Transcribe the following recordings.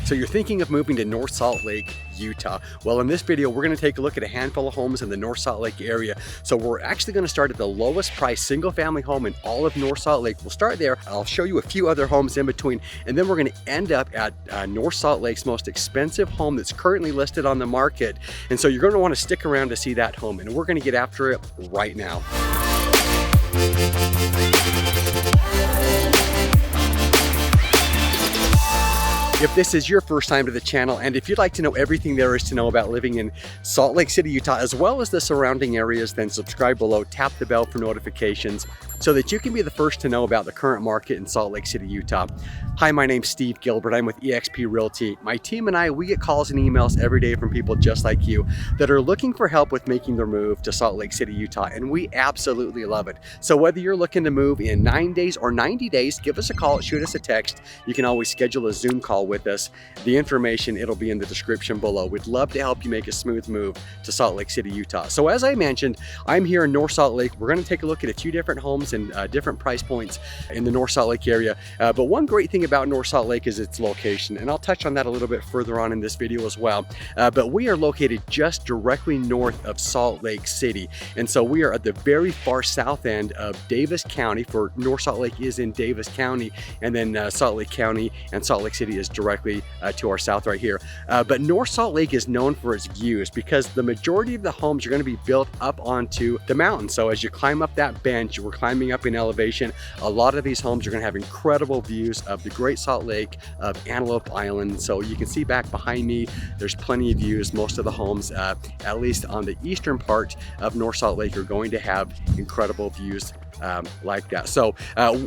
So you're thinking of moving to North Salt Lake, Utah. Well, in this video, we're going to take a look at a handful of homes in the North Salt Lake area. So we're actually going to start at the lowest price single family home in all of North Salt Lake. We'll start there. I'll show you a few other homes in between, and then we're going to end up at North Salt Lake's most expensive home that's currently listed on the market. And so you're going to want to stick around to see that home, and we're going to get after it right now. If this is your first time to the channel, and if you'd like to know everything there is to know about living in Salt Lake City, Utah, as well as the surrounding areas, then subscribe below, tap the bell for notifications so that you can be the first to know about the current market in Salt Lake City, Utah. Hi, my name's Steve Gilbert. I'm with eXp Realty. My team and I, we get calls and emails every day from people just like you that are looking for help with making their move to Salt Lake City, Utah, and we absolutely love it. So whether you're looking to move in 9 days or 90 days, give us a call, shoot us a text. You can always schedule a Zoom call with us. The information, it'll be in the description below. We'd love to help you make a smooth move to Salt Lake City, Utah. So as I mentioned, I'm here in North Salt Lake. We're going to take a look at a few different homes and different price points in the North Salt Lake area. But one great thing about North Salt Lake is its location, and I'll touch on that a little bit further on in this video as well. But we are located just directly north of Salt Lake City, and so we are at the very far south end of Davis County. For North Salt Lake is in Davis County, and then Salt Lake County and Salt Lake City is directly to our south right here. But North Salt Lake is known for its views because the majority of the homes are going to be built up onto the mountain. So as you climb up that bench, we're climbing up in elevation. A lot of these homes are going to have incredible views of the Great Salt Lake, of Antelope Island. So you can see back behind me, there's plenty of views. Most of the homes, at least on the eastern part of North Salt Lake, are going to have incredible views like that. So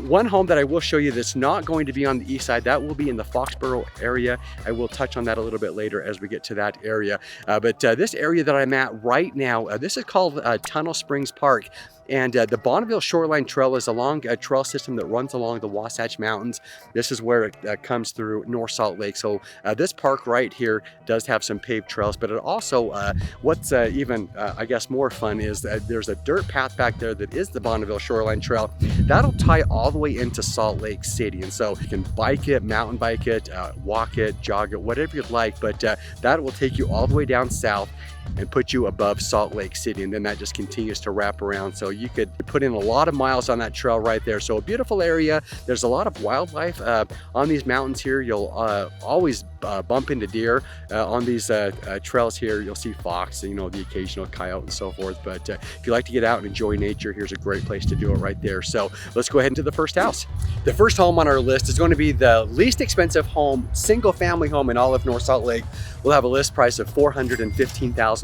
one home that I will show you that's not going to be on the east side, that will be in the Foxborough area. I will touch on that a little bit later as we get to that area. But this area that I'm at right now, this is called Tunnel Springs Park. And the Bonneville Shoreline Trail is along a trail system that runs along the Wasatch Mountains. This is where it comes through North Salt Lake. So this park right here does have some paved trails, but it also, what's even, I guess, more fun is that there's a dirt path back there that is the Bonneville Shoreline Trail. That'll tie all the way into Salt Lake City. And so you can bike it, mountain bike it, walk it, jog it, whatever you'd like, but that will take you all the way down south and put you above Salt Lake City, and then that just continues to wrap around. So you could put in a lot of miles on that trail right there. So a beautiful area. There's a lot of wildlife on these mountains here. You'll always bump into deer on these trails here. You'll see fox, you know, the occasional coyote and so forth. But if you like to get out and enjoy nature, here's a great place to do it right there. So let's go ahead into the first house. The first home on our list is going to be the least expensive home, single family home in all of North Salt Lake. We'll have a list price of $415,000.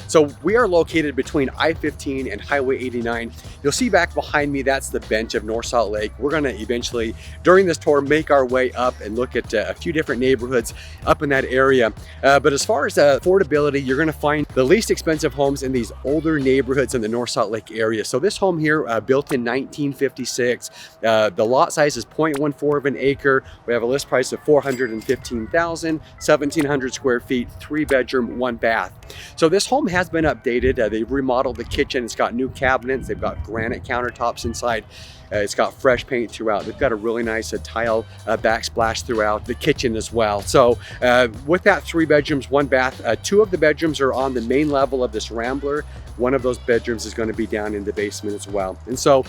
So we are located between I-15 and Highway 89. You'll see back behind me, that's the bench of North Salt Lake. We're going to eventually, during this tour, make our way up and look at a few different neighborhoods up in that area. But as far as affordability, you're going to find the least expensive homes in these older neighborhoods in the North Salt Lake area. So this home here, built in 1956, the lot size is 0.14 of an acre. We have a list price of $415,000, 1,700 square feet, 3-bedroom, 1 bath. So this home has been updated. They've remodeled the kitchen. It's got new cabinets. They've got granite countertops inside. It's got fresh paint throughout. They've got a really nice tile backsplash throughout the kitchen as well. So with that, 3 bedrooms, 1 bath, 2 of the bedrooms are on the main level of this Rambler. One of those bedrooms is going to be down in the basement as well. And so,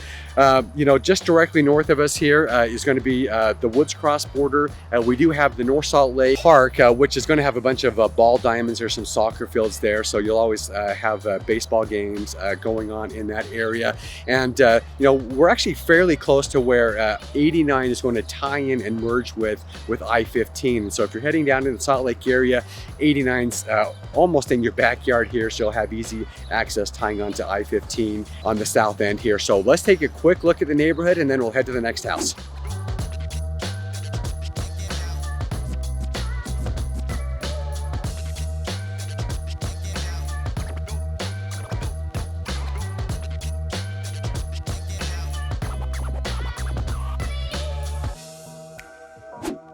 you know, just directly north of us here is going to be the Woods Cross border. We do have the North Salt Lake Park, which is going to have a bunch of ball diamonds. There's some soccer fields there. So you'll always have baseball games going on in that area. And, you know, we're actually fairly close to where 89 is going to tie in and merge with I-15. And so if you're heading down in the Salt Lake area, 89's almost in your backyard here. So you'll have easy access tying onto I-15 on the south end here. So let's take a quick look at the neighborhood and then we'll head to the next house.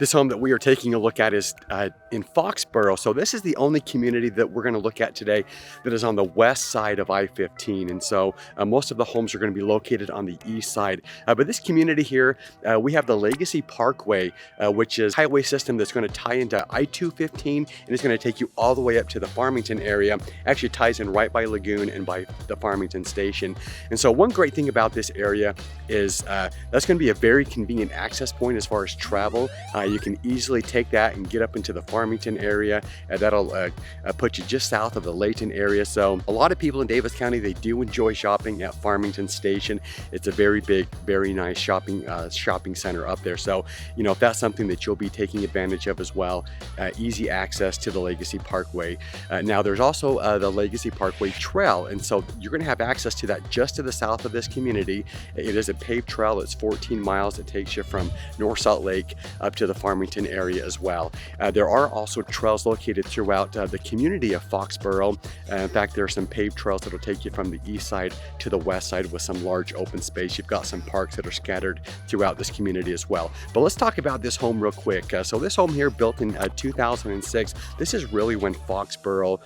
This home that we are taking a look at is in Foxborough. So this is the only community that we're going to look at today that is on the west side of I-15. And so most of the homes are going to be located on the east side. But this community here, we have the Legacy Parkway, which is a highway system that's going to tie into I-215, and it's going to take you all the way up to the Farmington area. Actually ties in right by Lagoon and by the Farmington station. And so one great thing about this area is that's going to be a very convenient access point as far as travel. You can easily take that and get up into the Farmington area. That'll put you just south of the Layton area. So a lot of people in Davis County, they do enjoy shopping at Farmington Station. It's a very big, very nice shopping center up there. So, you know, if that's something that you'll be taking advantage of as well, easy access to the Legacy Parkway. Now there's also the Legacy Parkway Trail. And so you're going to have access to that just to the south of this community. It is a paved trail. It's 14 miles. It takes you from North Salt Lake up to the Farmington area as well. There are also trails located throughout the community of Foxborough. In fact, there are some paved trails that will take you from the east side to the west side with some large open space. You've got some parks that are scattered throughout this community as well. But let's talk about this home real quick. So this home here, built in 2006, this is really when Foxborough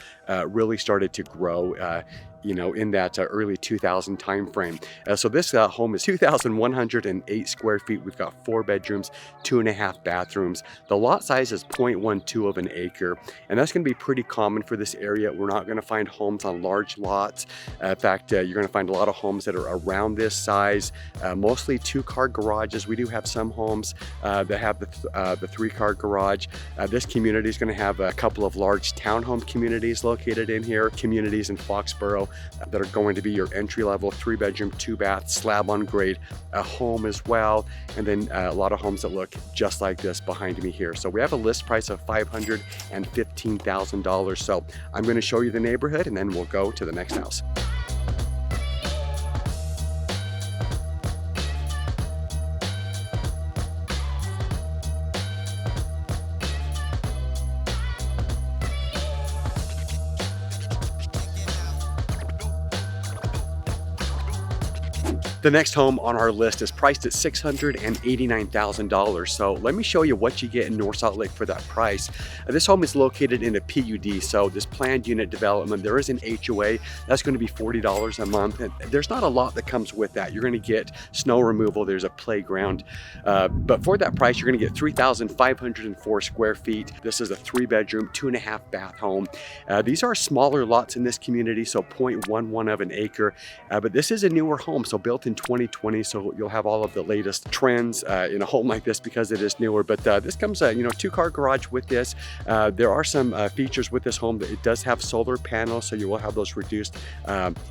really started to grow. You know, in that early 2000 time frame. So this home is 2,108 square feet. We've got 4 bedrooms, 2.5 bathrooms. The lot size is 0.12 of an acre, and that's going to be pretty common for this area. We're not going to find homes on large lots. In fact, you're going to find a lot of homes that are around this size, mostly 2-car garages. We do have some homes that have the 3-car garage. This community is going to have a couple of large townhome communities located in here, communities in Foxborough that are going to be your entry-level 3-bedroom, 2-bath, slab on grade home as well. And then a lot of homes that look just like this behind me here. So we have a list price of $515,000. So I'm going to show you the neighborhood and then we'll go to the next house. The next home on our list is priced at $689,000. So let me show you what you get in North Salt Lake for that price. This home is located in a PUD, so this planned unit development. There is an HOA. That's going to be $40 a month. And there's not a lot that comes with that. You're going to get snow removal. There's a playground. But for that price, you're going to get 3,504 square feet. This is a 3-bedroom, 2.5 bath home. These are smaller lots in this community, so 0.11 of an acre. But this is a newer home, so built in 2020, so you'll have all of the latest trends in a home like this because it is newer. But this comes you know, 2-car garage with this. There are some features with this home that it does have solar panels, so you will have those reduced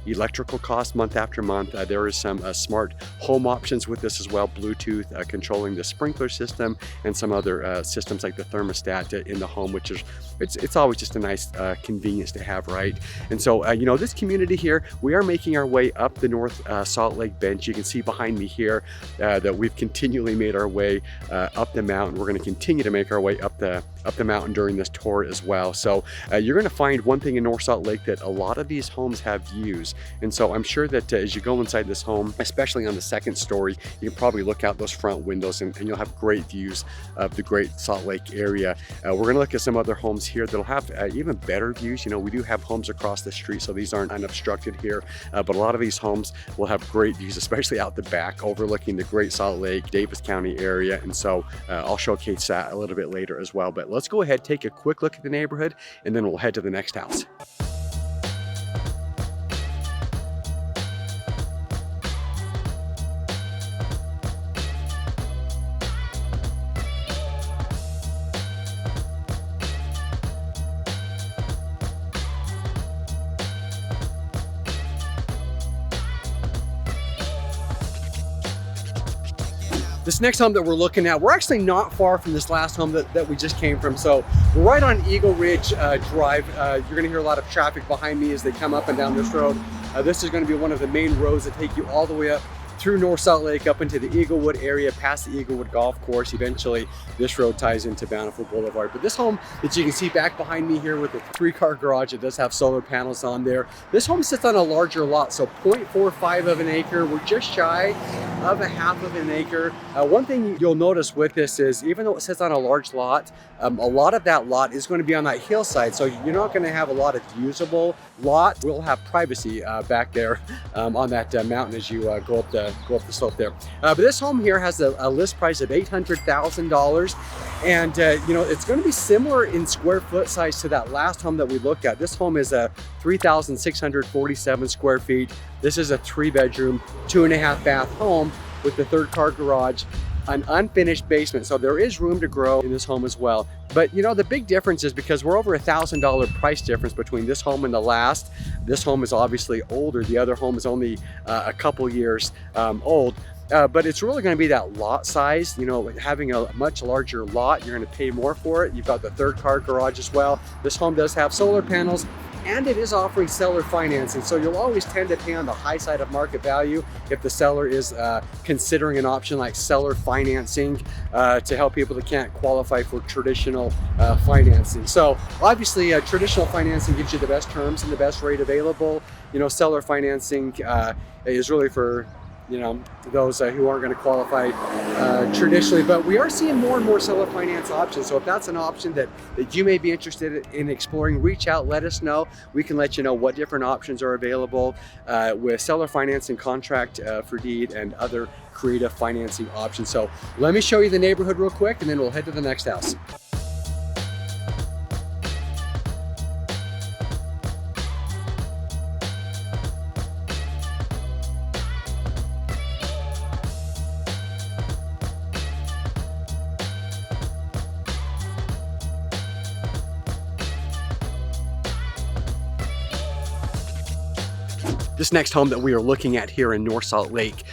electrical costs month after month. There is some smart home options with this as well, Bluetooth controlling the sprinkler system and some other systems like the thermostat in the home, which is it's always just a nice convenience to have, right? And so you know, this community here, we are making our way up the North Salt Lake bench. You can see behind me here that we've continually made our way up the mountain. We're going to continue to make our way up the mountain during this tour as well. So you're going to find one thing in North Salt Lake, that a lot of these homes have views. And so I'm sure that as you go inside this home, especially on the 2nd story, you can probably look out those front windows and you'll have great views of the Great Salt Lake area. We're going to look at some other homes here that'll have even better views. You know, we do have homes across the street, so these aren't unobstructed here, but a lot of these homes will have great views, especially out the back overlooking the Great Salt Lake, Davis County area. And so I'll showcase that a little bit later as well. But let's go ahead, take a quick look at the neighborhood, and then we'll head to the next house. This next home that we're looking at, we're actually not far from this last home that we just came from. So we're right on Eagle Ridge Drive. You're gonna hear a lot of traffic behind me as they come up and down this road. This is gonna be one of the main roads that take you all the way up through North Salt Lake up into the Eaglewood area, past the Eaglewood Golf Course. Eventually, this road ties into Bountiful Boulevard. But this home that you can see back behind me here with the 3-car garage, it does have solar panels on there. This home sits on a larger lot, so 0.45 of an acre. We're just shy of a half of an acre. One thing you'll notice with this is, even though it sits on a large lot, a lot of that lot is going to be on that hillside, so you're not going to have a lot of usable lot. We'll have privacy back there on that mountain as you go up the slope there. But this home here has a list price of $800,000, and you know, it's going to be similar in square foot size to that last home that we looked at. This home is a 3,647 square feet. This is a 3-bedroom, 2.5 bath home with the 3rd-car garage, an unfinished basement, so there is room to grow in this home as well. But you know, the big difference is because we're over $1,000 price difference between this home and the last. This home is obviously older. The other home is only a couple years old. But it's really going to be that lot size. You know, having a much larger lot, you're going to pay more for it. You've got the 3rd-car garage as well. This home does have solar panels, and it is offering seller financing. So you'll always tend to pay on the high side of market value if the seller is considering an option like seller financing to help people that can't qualify for traditional financing. So obviously traditional financing gives you the best terms and the best rate available. You know, seller financing is really for, you know, those who aren't going to qualify traditionally. But we are seeing more and more seller finance options. So if that's an option that you may be interested in exploring, reach out, let us know. We can let you know what different options are available with seller financing, contract for deed, and other creative financing options. So let me show you the neighborhood real quick, and then we'll head to the next house. This next home that we are looking at here in North Salt Lake,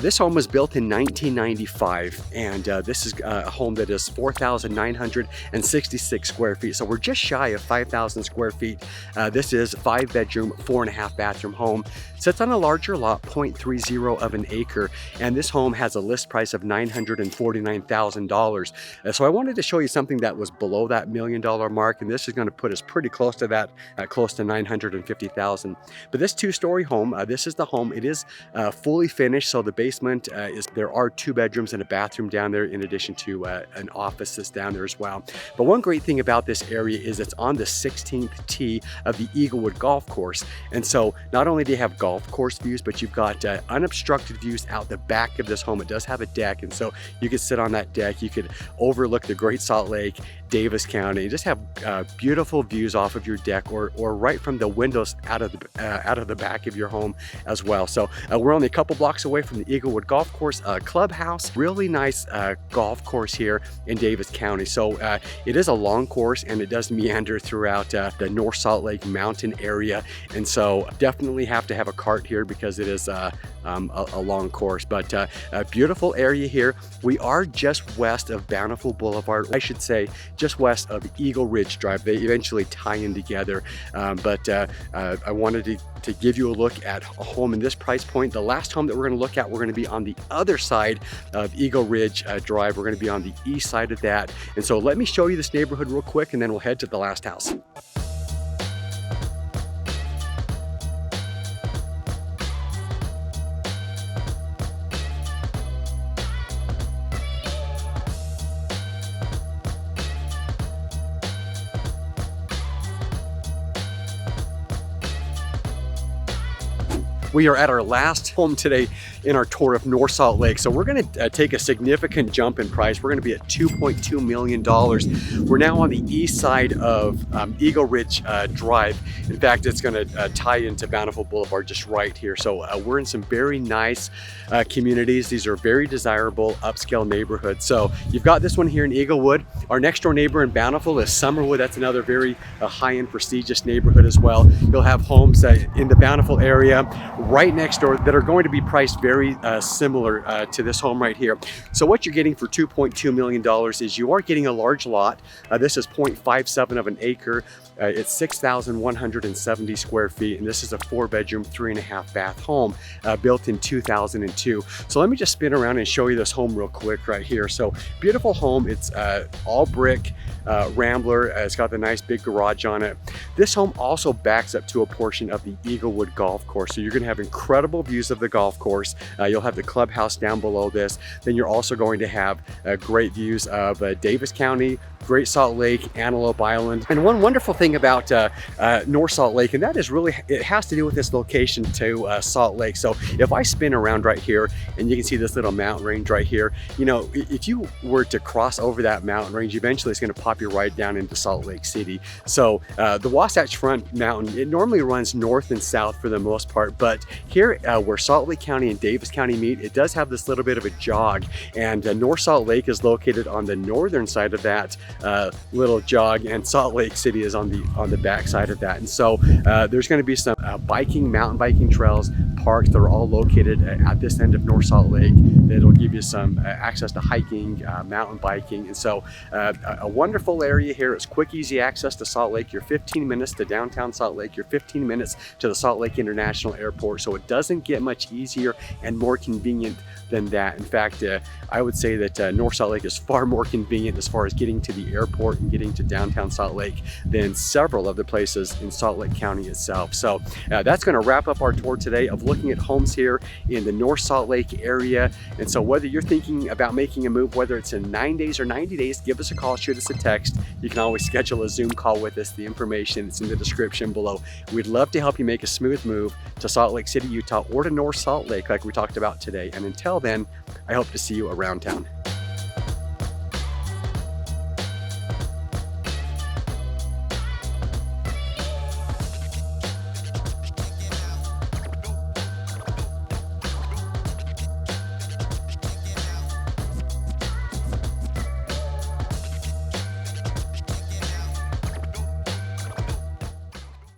this home was built in 1995, and this is a home that is 4,966 square feet. So we're just shy of 5,000 square feet. This is 5-bedroom, 4.5 bathroom home. Sits on a larger lot, 0.30 of an acre, and this home has a list price of $949,000. So I wanted to show you something that was below that $1 million mark, and this is going to put us pretty close to that, close to $950,000. But this 2-story home, this is the home. It is fully finished, so the basement there are 2 bedrooms and a bathroom down there, in addition to an office that's down there as well. But one great thing about this area is it's on the 16th tee of the Eaglewood Golf Course, and so not only do you have golf course views, but you've got unobstructed views out the back of this home. It does have a deck, and so you could sit on that deck. You could overlook the Great Salt Lake, Davis County. You just have beautiful views off of your deck, or right from the windows out of the back of your home as well. So we're only a couple blocks away from the Eaglewood Golf Course clubhouse. Really nice golf course here in Davis County. So it is a long course, and it does meander throughout the North Salt Lake mountain area, and so definitely have to have a cart here because it is a long course. But a beautiful area here. We are just west of Bountiful Boulevard, I should say just west of Eagle Ridge Drive. They eventually tie in together, but I wanted to give you a look at a home in this price point. The last home that we're going to look at, we're going to be on the other side of Eagle Ridge Drive. We're going to be on the east side of that, and so let me show you this neighborhood real quick, and then we'll head to the last house. We are at our last home today in our tour of North Salt Lake. So we're going to take a significant jump in price. We're going to be at $2.2 million. We're now on the east side of Eagle Ridge Drive. In fact, it's going to tie into Bountiful Boulevard just right here. So we're in some very nice communities. These are very desirable upscale neighborhoods. So you've got this one here in Eaglewood. Our next door neighbor in Bountiful is Summerwood. That's another very high-end prestigious neighborhood as well. You'll have homes in the Bountiful area right next door that are going to be priced very very similar to this home right here. So what you're getting for $2.2 million is you are getting a large lot. This is 0.57 of an acre. It's 6,170 square feet, and this is a 4-bedroom, 3.5 bath home built in 2002. So let me just spin around and show you this home real quick right here. So beautiful home. It's all brick, Rambler. It's got the nice big garage on it. This home also backs up to a portion of the Eaglewood Golf Course. So you're going to have incredible views of the golf course. You'll have the clubhouse down below this. Then you're also going to have great views of Davis County, Great Salt Lake, Antelope Island. And one wonderful thing about North Salt Lake, and that is really, it has to do with this location to Salt Lake. So if I spin around right here, and you can see this little mountain range right here, you know, if you were to cross over that mountain range, eventually it's going to pop you right down into Salt Lake City. So the Wasatch Front Mountain, it normally runs north and south for the most part, but here where Salt Lake County and Davis County meet, it does have this little bit of a jog, and North Salt Lake is located on the northern side of that little jog, and Salt Lake City is on the back side of that. And so there's going to be some mountain biking trails, parks that are all located at this end of North Salt Lake. That'll give you some access to hiking, mountain biking, and so a wonderful area here. It's quick, easy access to Salt Lake. You're 15 minutes to downtown Salt Lake. You're 15 minutes to the Salt Lake International Airport. So it doesn't get much easier and more convenient than that. In fact, I would say that North Salt Lake is far more convenient as far as getting to the airport and getting to downtown Salt Lake than several of the places in Salt Lake County itself. So that's going to wrap up our tour today of looking at homes here in the North Salt Lake area. And so whether you're thinking about making a move, whether it's in 9 days or 90 days, give us a call, shoot us a text. You can always schedule a Zoom call with us. The information is in the description below. We'd love to help you make a smooth move to Salt Lake City, Utah, or to North Salt Lake like we talked about today. And until then, I hope to see you around town.